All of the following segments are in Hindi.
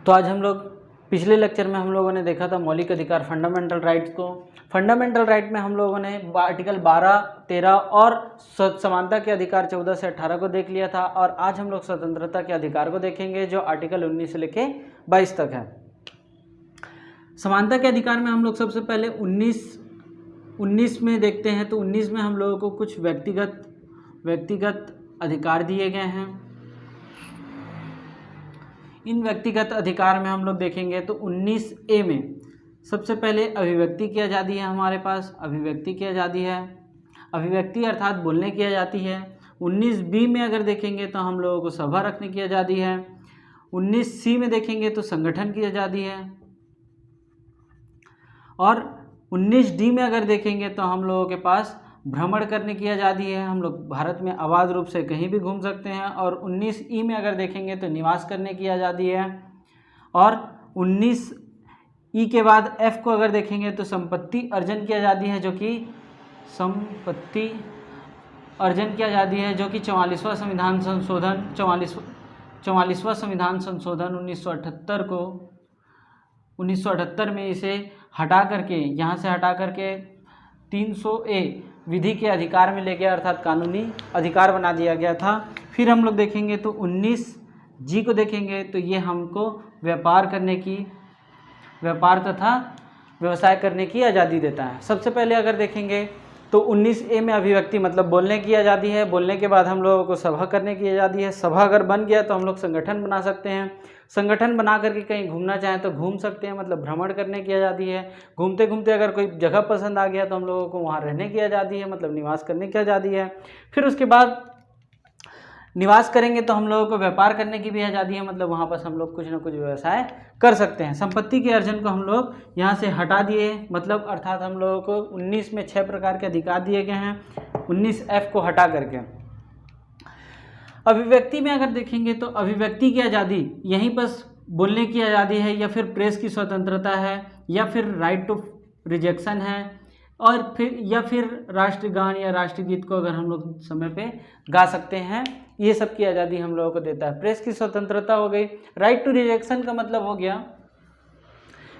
तो आज हम लोग पिछले लेक्चर में हम लोगों ने देखा था मौलिक अधिकार फंडामेंटल राइट्स को। फंडामेंटल राइट में हम लोगों ने आर्टिकल 12, 13 और समानता के अधिकार 14 से 18 को देख लिया था। और आज हम लोग स्वतंत्रता के अधिकार को देखेंगे जो आर्टिकल 19 से लेके 22 तक है। समानता के अधिकार में हम लोग सबसे पहले 19 में देखते हैं। तो 19 में हम लोगों को कुछ व्यक्तिगत अधिकार दिए गए हैं। इन व्यक्तिगत अधिकार में हम लोग देखेंगे तो 19A में सबसे पहले अभिव्यक्ति की आज़ादी है। हमारे पास अभिव्यक्ति की आज़ादी है, अभिव्यक्ति अर्थात बोलने की आज़ादी है। 19B में अगर देखेंगे तो हम लोगों को सभा रखने की आज़ादी है। 19C में देखेंगे तो संगठन की आज़ादी है। और 19D में अगर देखेंगे तो हम लोगों के पास भ्रमण करने की आज़ादी है। हम लोग भारत में अबाध रूप से कहीं भी घूम सकते हैं। और 19E में अगर देखेंगे तो निवास करने की आज़ादी है। और 19E के बाद F को अगर देखेंगे तो संपत्ति अर्जन की आज़ादी है, जो कि संपत्ति अर्जन की आज़ादी है, जो कि 44वां संविधान संशोधन 44वां संविधान संशोधन 1978 को 1978 में इसे हटा करके, यहाँ से हटा करके 300A विधि के अधिकार में ले गया, अर्थात कानूनी अधिकार बना दिया गया था। फिर हम लोग देखेंगे तो 19G को देखेंगे तो ये हमको व्यापार तथा व्यवसाय करने की आज़ादी देता है। सबसे पहले अगर देखेंगे तो 19A में अभिव्यक्ति मतलब बोलने की आज़ादी है। बोलने के बाद हम लोगों को सभा करने की आज़ादी है। सभा अगर बन गया तो हम लोग संगठन बना सकते हैं। संगठन बना करके कहीं घूमना चाहें तो घूम सकते हैं, मतलब भ्रमण करने की आज़ादी है। घूमते घूमते अगर कोई जगह पसंद आ गया तो हम लोगों को वहाँ रहने की आज़ादी है, मतलब निवास करने की आज़ादी है। फिर उसके बाद निवास करेंगे तो हम लोगों को व्यापार करने की भी आज़ादी है, मतलब वहाँ पर हम लोग कुछ ना कुछ व्यवसाय कर सकते हैं। संपत्ति के अर्जन को हम लोग यहाँ से हटा दिए, मतलब अर्थात हम लोगों को 19 में 6 प्रकार के अधिकार दिए गए हैं, 19F को हटा करके। अभिव्यक्ति में अगर देखेंगे तो अभिव्यक्ति की आज़ादी यहीं बस बोलने की आज़ादी है, या फिर प्रेस की स्वतंत्रता है, या फिर राइट टू रिजेक्शन है, और फिर राष्ट्रगान या राष्ट्रगीत को अगर हम लोग समय पे गा सकते हैं। ये सब की आज़ादी हम लोगों को देता है। प्रेस की स्वतंत्रता हो गई। राइट टू रिजेक्शन का मतलब हो गया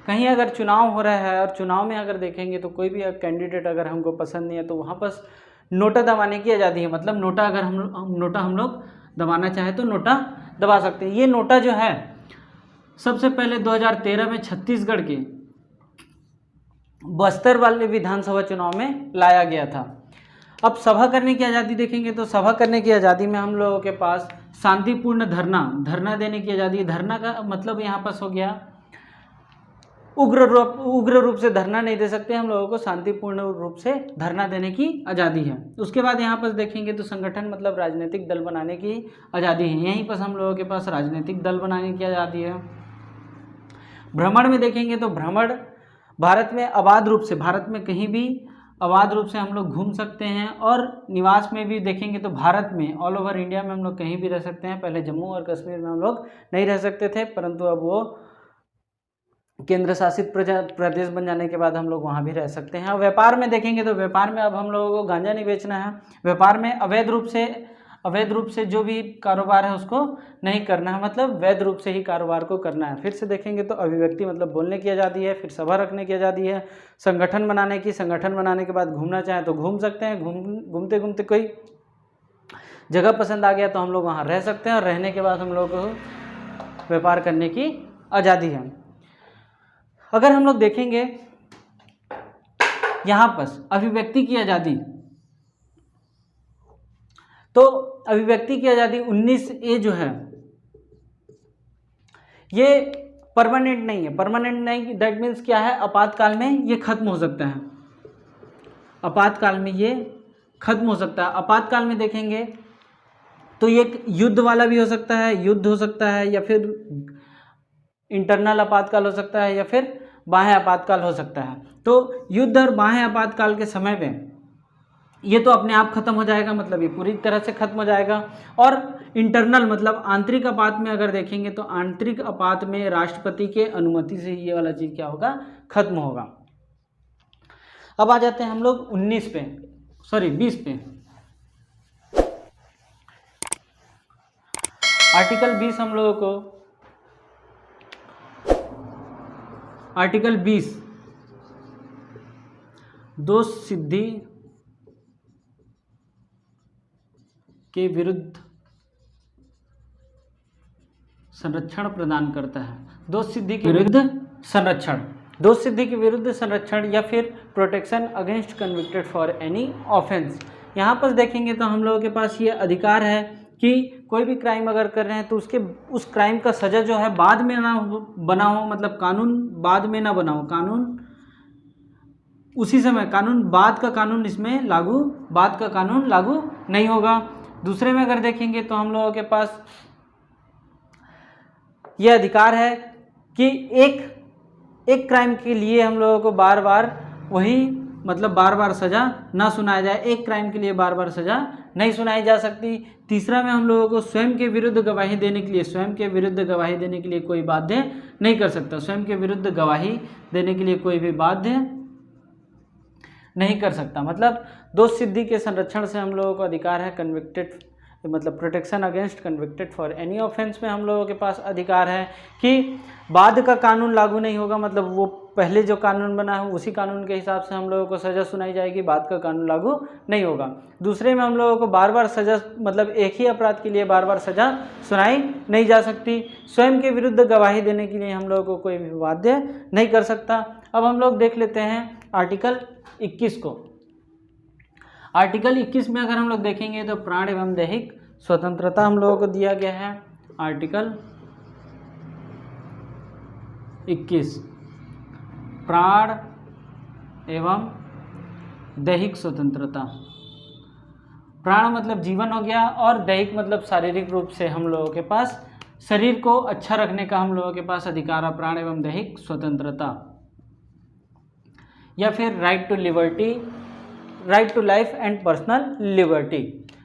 कहीं अगर चुनाव हो रहा है और चुनाव में अगर देखेंगे तो कोई भी कैंडिडेट अगर हमको पसंद नहीं है तो वहाँ पर नोटा दबाने की आज़ादी है, मतलब नोटा अगर हम लोग दबाना चाहे तो नोटा दबा सकते हैं। ये नोटा जो है सबसे पहले 2013 में छत्तीसगढ़ के बस्तर वाले विधानसभा चुनाव में लाया गया था। अब सभा करने की आज़ादी देखेंगे तो सभा करने की आज़ादी में हम लोगों के पास शांतिपूर्ण धरना देने की आज़ादी। धरना का मतलब यहाँ पास हो गया उग्र रूप से धरना नहीं दे सकते, हम लोगों को शांतिपूर्ण रूप से धरना देने की आज़ादी है। उसके बाद यहाँ पर देखेंगे तो संगठन मतलब राजनीतिक दल बनाने की आज़ादी है। यहीं पर हम लोगों के पास राजनीतिक दल बनाने की आज़ादी है। भ्रमण में देखेंगे तो भ्रमण भारत में अबाध रूप से, भारत में कहीं भी अबाध रूप से हम लोग घूम सकते हैं। और निवास में भी देखेंगे तो भारत में ऑल ओवर इंडिया में हम लोग कहीं भी रह सकते हैं। पहले जम्मू और कश्मीर में हम लोग नहीं रह सकते थे, परंतु अब वो केंद्र शासित प्रदेश बन जाने के बाद हम लोग वहाँ भी रह सकते हैं। और व्यापार में देखेंगे तो व्यापार में अब हम लोगों को गांजा नहीं बेचना है। व्यापार में अवैध रूप से जो भी कारोबार है उसको नहीं करना है, मतलब वैध रूप से ही कारोबार को करना है। फिर से देखेंगे तो अभिव्यक्ति मतलब बोलने की आज़ादी है। फिर सभा रखने की आज़ादी है। संगठन बनाने के बाद घूमना चाहें तो घूम सकते हैं। घूमते घूमते कोई जगह पसंद आ गया तो हम लोग वहाँ रह सकते हैं। और रहने के बाद हम लोग को व्यापार करने की आज़ादी है। अगर हम लोग देखेंगे यहाँ पर अभिव्यक्ति की आज़ादी, तो अभिव्यक्ति की आज़ादी 19A जो है ये परमानेंट नहीं है। परमानेंट नहीं दैट मीन्स क्या है, आपातकाल में ये खत्म हो सकता है। आपातकाल में ये खत्म हो सकता है। आपातकाल में देखेंगे तो ये युद्ध वाला भी हो सकता है, युद्ध हो सकता है, या फिर इंटरनल आपातकाल हो सकता है, या फिर बाह्य आपातकाल हो सकता है। तो युद्ध और बाह्य आपातकाल के समय में ये तो अपने आप खत्म हो जाएगा, मतलब ये पूरी तरह से खत्म हो जाएगा। और इंटरनल मतलब आंतरिक आपात में अगर देखेंगे तो आंतरिक आपात में राष्ट्रपति के अनुमति से ये वाला चीज़ क्या होगा, खत्म होगा। अब आ जाते हैं हम लोग 20 पे। आर्टिकल 20 हम लोगों को आर्टिकल 20, दोष सिद्धि के विरुद्ध संरक्षण प्रदान करता है। दोष सिद्धि के विरुद्ध संरक्षण, दोष सिद्धि के विरुद्ध संरक्षण या फिर protection against convicted for any offence. यहाँ पर देखेंगे तो हम लोगों के पास ये अधिकार है कि कोई भी क्राइम अगर कर रहे हैं तो उसके उस क्राइम का सज़ा जो है बाद में ना बना हो, मतलब कानून बाद में ना बना हो, कानून उसी समय, कानून बाद का कानून इसमें लागू, बाद का कानून लागू नहीं होगा। दूसरे में अगर देखेंगे तो हम लोगों के पास ये अधिकार है कि एक क्राइम के लिए हम लोगों को बार बार वही, मतलब बार बार सज़ा ना सुनाया जाए, एक क्राइम के लिए बार बार सज़ा नहीं सुनाई जा सकती। तीसरा में हम लोगों को स्वयं के विरुद्ध गवाही देने के लिए, स्वयं के विरुद्ध गवाही देने के लिए कोई बाध्य नहीं कर सकता, स्वयं के विरुद्ध गवाही देने के लिए कोई भी बाध्य नहीं कर सकता। मतलब दोष सिद्धि के संरक्षण से हम लोगों को अधिकार है। कन्विक्टेड मतलब protection against convicted for any offence में हम लोगों के पास अधिकार है कि बाद का कानून लागू नहीं होगा, मतलब वो पहले जो कानून बना है उसी कानून के हिसाब से हम लोगों को सज़ा सुनाई जाएगी, बाद का कानून लागू नहीं होगा। दूसरे में हम लोगों को बार बार सज़ा, मतलब एक ही अपराध के लिए बार बार सज़ा सुनाई नहीं जा सकती। स्वयं के विरुद्ध गवाही देने के लिए हम लोगों को कोई भी बाध्य नहीं कर सकता। अब हम लोग देख लेते हैं आर्टिकल 21 को। आर्टिकल 21 में अगर हम लोग देखेंगे तो प्राण एवं दैहिक स्वतंत्रता हम लोगों को दिया गया है। आर्टिकल 21 प्राण एवं दैहिक स्वतंत्रता। प्राण मतलब जीवन हो गया और दैहिक मतलब शारीरिक रूप से हम लोगों के पास शरीर को अच्छा रखने का हम लोगों के पास अधिकार है, प्राण एवं दैहिक स्वतंत्रता। या फिर right to liberty, right to life and personal liberty,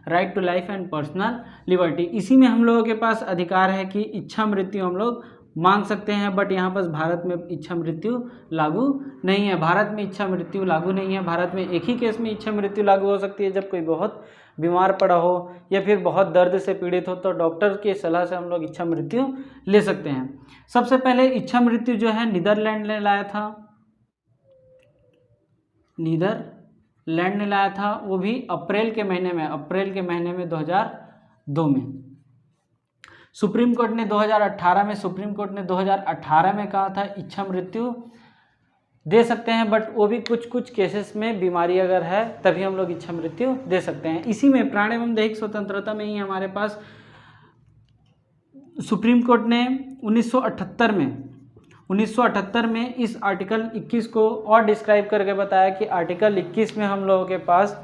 right to life and personal liberty. इसी में हम लोगों के पास अधिकार है कि इच्छा मृत्यु हम लोग मांग सकते हैं, बट यहाँ पर भारत में इच्छा मृत्यु लागू नहीं है। भारत में इच्छा मृत्यु लागू नहीं है। भारत में एक ही केस में इच्छा मृत्यु लागू हो सकती है, जब कोई बहुत बीमार पड़ा हो या फिर बहुत दर्द से पीड़ित हो, तो डॉक्टर की सलाह से हम लोग इच्छा मृत्यु ले सकते हैं। सबसे पहले इच्छा मृत्यु जो है नीदरलैंड ने लाया था, नीदरलैंड ने लाया था, वो भी अप्रैल के महीने में 2002 में। सुप्रीम कोर्ट ने 2018 में कहा था इच्छा मृत्यु दे सकते हैं, बट वो भी कुछ केसेस में बीमारी अगर है तभी हम लोग इच्छा मृत्यु दे सकते हैं। इसी में प्राण एवं दैहिक स्वतंत्रता में ही हमारे पास सुप्रीम कोर्ट ने 1978 में इस आर्टिकल 21 को और डिस्क्राइब करके बताया कि आर्टिकल 21 में हम लोगों के पास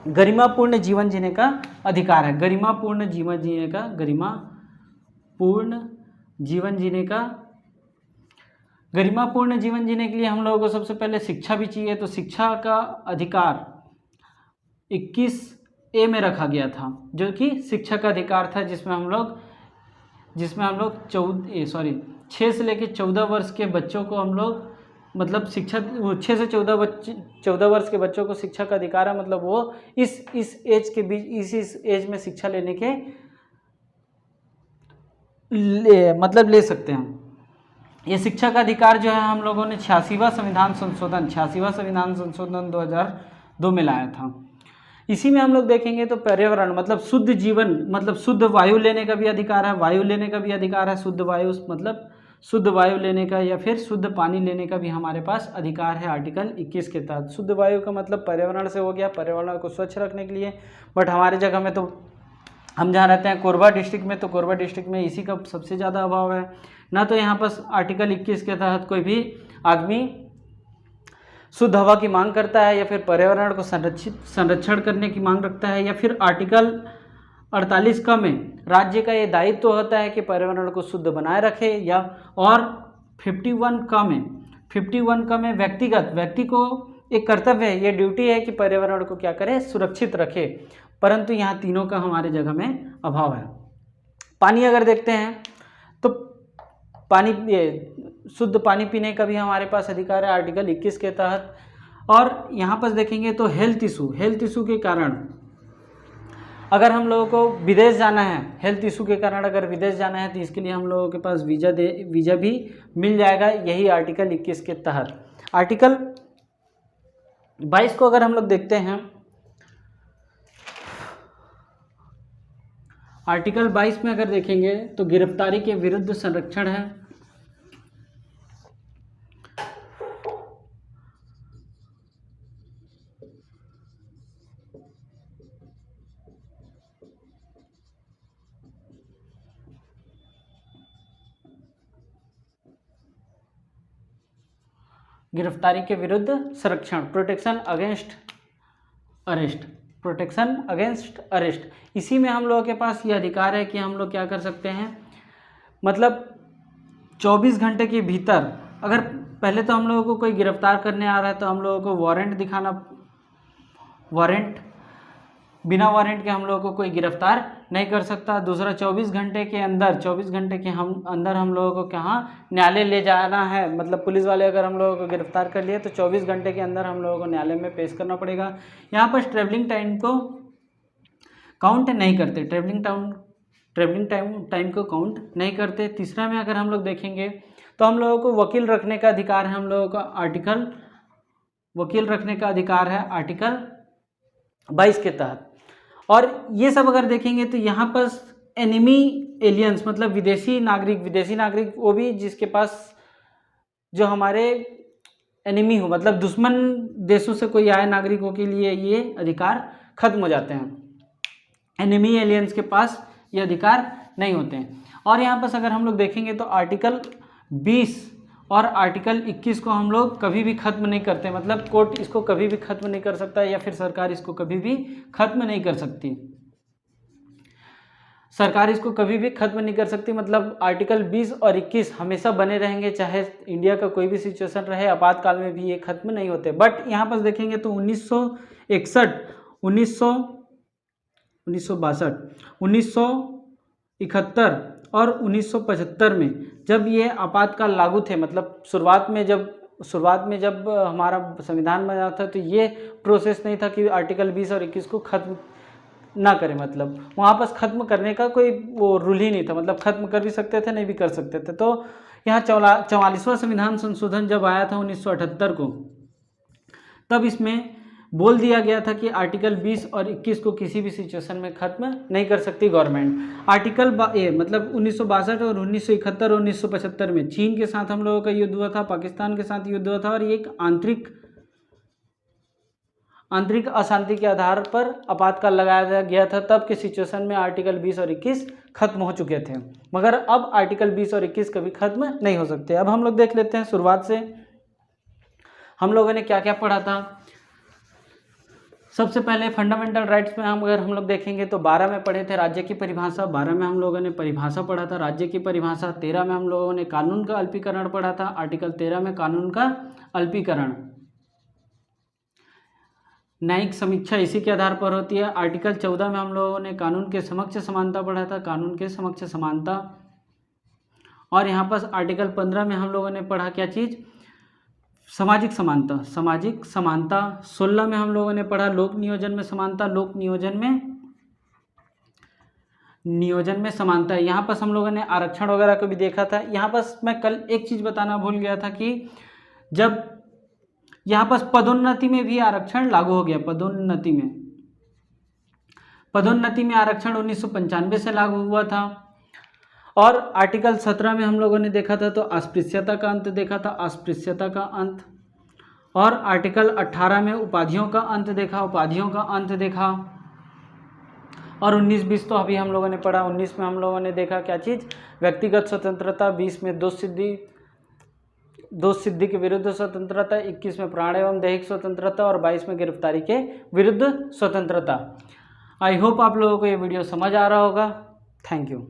गरिमापूर्ण जीवन जीने का अधिकार है। गरिमापूर्ण जीवन जीने के लिए हम लोगों को सबसे पहले शिक्षा भी चाहिए, तो शिक्षा का अधिकार 21A में रखा गया था, जो कि शिक्षा का अधिकार था, जिसमें हम लोग 6 से लेकर 14 वर्ष के बच्चों को हम लोग मतलब शिक्षा, 6 से 14 वर्ष के बच्चों को शिक्षा का अधिकार है, मतलब वो इस एज के बीच, इस एज में शिक्षा लेने के ले सकते हैं। ये शिक्षा का अधिकार जो है हम लोगों ने 86वां संविधान संशोधन 2002 में लाया था। इसी में हम लोग देखेंगे तो पर्यावरण मतलब शुद्ध जीवन, मतलब शुद्ध वायु लेने का भी अधिकार है, वायु लेने का भी अधिकार है। शुद्ध वायु मतलब शुद्ध वायु लेने का या फिर शुद्ध पानी लेने का भी हमारे पास अधिकार है आर्टिकल 21 के तहत। शुद्ध वायु का मतलब पर्यावरण से हो गया, पर्यावरण को स्वच्छ रखने के लिए, बट हमारे जगह में तो हम जहाँ रहते हैं कोरबा डिस्ट्रिक्ट में, तो कोरबा डिस्ट्रिक्ट में इसी का सबसे ज़्यादा अभाव है। ना तो यहाँ पर आर्टिकल 21 के तहत कोई भी आदमी शुद्ध हवा की मांग करता है या फिर पर्यावरण को संरक्षण करने की मांग रखता है, या फिर आर्टिकल 48 का में राज्य का ये दायित्व तो होता है कि पर्यावरण को शुद्ध बनाए रखे, या और 51 का में व्यक्ति को एक कर्तव्य है, ये ड्यूटी है कि पर्यावरण को क्या करे, सुरक्षित रखे। परंतु यहाँ तीनों का हमारे जगह में अभाव है। पानी अगर देखते हैं तो शुद्ध पानी पीने का भी हमारे पास अधिकार है आर्टिकल 21 के तहत। और यहाँ पर देखेंगे तो हेल्थ इशू के कारण अगर हम लोगों को विदेश जाना है, हेल्थ इशू के कारण अगर विदेश जाना है तो इसके लिए हम लोगों के पास वीज़ा भी मिल जाएगा, यही आर्टिकल 21 के तहत। आर्टिकल 22 को अगर हम लोग देखते हैं, आर्टिकल 22 में अगर देखेंगे तो गिरफ्तारी के विरुद्ध संरक्षण है। गिरफ्तारी के विरुद्ध संरक्षण, protection against arrest, protection against arrest. इसी में हम लोगों के पास ये अधिकार है कि हम लोग क्या कर सकते हैं, मतलब 24 घंटे के भीतर, अगर पहले तो हम लोगों को कोई गिरफ्तार करने आ रहा है तो हम लोगों को वारंट दिखाना, वारंट, बिना वारंट के हम लोगों को कोई गिरफ्तार नहीं कर सकता। दूसरा 24 घंटे के अंदर, 24 घंटे के अंदर हम लोगों को कहाँ न्यायालय ले जाना है, मतलब पुलिस वाले अगर हम लोगों को गिरफ्तार कर लिए तो 24 घंटे के अंदर हम लोगों को न्यायालय में पेश करना पड़ेगा। यहाँ पर ट्रैवलिंग टाइम को काउंट नहीं करते, ट्रैवलिंग टाइम को काउंट नहीं करते। तीसरा में अगर हम लोग देखेंगे तो हम लोगों को वकील रखने का अधिकार है, हम लोगों का वकील रखने का अधिकार है आर्टिकल 22 के तहत। और ये सब अगर देखेंगे तो यहाँ पर एनिमी एलियंस, मतलब विदेशी नागरिक वो भी जिसके पास जो हमारे एनिमी हो, मतलब दुश्मन देशों से कोई आए नागरिकों के लिए ये अधिकार खत्म हो जाते हैं। एनिमी एलियंस के पास ये अधिकार नहीं होते हैं। और यहाँ पर अगर हम लोग देखेंगे तो आर्टिकल 20 और आर्टिकल 21 को हम लोग कभी भी खत्म नहीं करते, मतलब कोर्ट इसको कभी भी खत्म नहीं कर सकता या फिर सरकार इसको कभी भी खत्म नहीं कर सकती। सरकार इसको कभी भी खत्म नहीं कर सकती, मतलब आर्टिकल 20 और 21 हमेशा बने रहेंगे, चाहे इंडिया का कोई भी सिचुएशन रहे, आपातकाल में भी ये खत्म नहीं होते। बट यहाँ पर देखेंगे तो 1961, 1962, 1971 और 1975 में जब ये आपातकाल लागू थे, मतलब शुरुआत में जब हमारा संविधान बना था तो ये प्रोसेस नहीं था कि आर्टिकल 20 और 21 को खत्म ना करें, मतलब वहाँ पर ख़त्म करने का कोई वो रूल ही नहीं था, मतलब ख़त्म कर भी सकते थे नहीं भी कर सकते थे। तो यहाँ 44वां संविधान संशोधन जब आया था 1978 को, तब इसमें बोल दिया गया था कि आर्टिकल 20 और 21 को किसी भी सिचुएशन में ख़त्म नहीं कर सकती गवर्नमेंट। आर्टिकल मतलब 1962 और 1971 और 1975 में चीन के साथ हम लोगों का युद्ध हुआ था, पाकिस्तान के साथ युद्ध हुआ था, और ये एक आंतरिक अशांति के आधार पर आपातकाल लगाया गया था। तब के सिचुएशन में आर्टिकल 20 और 21 खत्म हो चुके थे, मगर अब आर्टिकल 20 और 21 कभी खत्म नहीं हो सकते। अब हम लोग देख लेते हैं शुरुआत से हम लोगों ने क्या क्या पढ़ा था। सबसे पहले फंडामेंटल राइट्स में अगर हम लोग देखेंगे तो 12 में पढ़े थे राज्य की परिभाषा, 12 में हम लोगों ने परिभाषा पढ़ा था राज्य की परिभाषा। 13 में हम लोगों ने कानून का अल्पीकरण पढ़ा था, आर्टिकल 13 में कानून का अल्पीकरण। न्यायिक समीक्षा इसी के आधार पर होती है। आर्टिकल 14 में हम लोगों ने कानून के समक्ष समानता पढ़ा था, कानून के समक्ष समानता। और यहाँ पर आर्टिकल 15 में हम लोगों ने पढ़ा क्या चीज़, सामाजिक समानता, सामाजिक समानता। 16 में हम लोगों ने पढ़ा लोक नियोजन में समानता, लोक नियोजन में समानता। यहाँ पर हम लोगों ने आरक्षण वगैरह को भी देखा था। यहाँ पर मैं कल एक चीज़ बताना भूल गया था कि जब यहाँ पर पदोन्नति में भी आरक्षण लागू हो गया, पदोन्नति में आरक्षण 1995 से लागू हुआ था। और आर्टिकल 17 में हम लोगों ने देखा था तो अस्पृश्यता का अंत देखा था, अस्पृश्यता का अंत। और आर्टिकल 18 में उपाधियों का अंत देखा, उपाधियों का अंत देखा। और 19-20 तो अभी हम लोगों ने पढ़ा। 19 में हम लोगों ने देखा क्या चीज़, व्यक्तिगत स्वतंत्रता। 20 में दोष सिद्धि के विरुद्ध स्वतंत्रता। 21 में प्राण एवं दैहिक स्वतंत्रता। और 22 में गिरफ्तारी के विरुद्ध स्वतंत्रता। आई होप आप लोगों को ये वीडियो समझ आ रहा होगा। Thank you.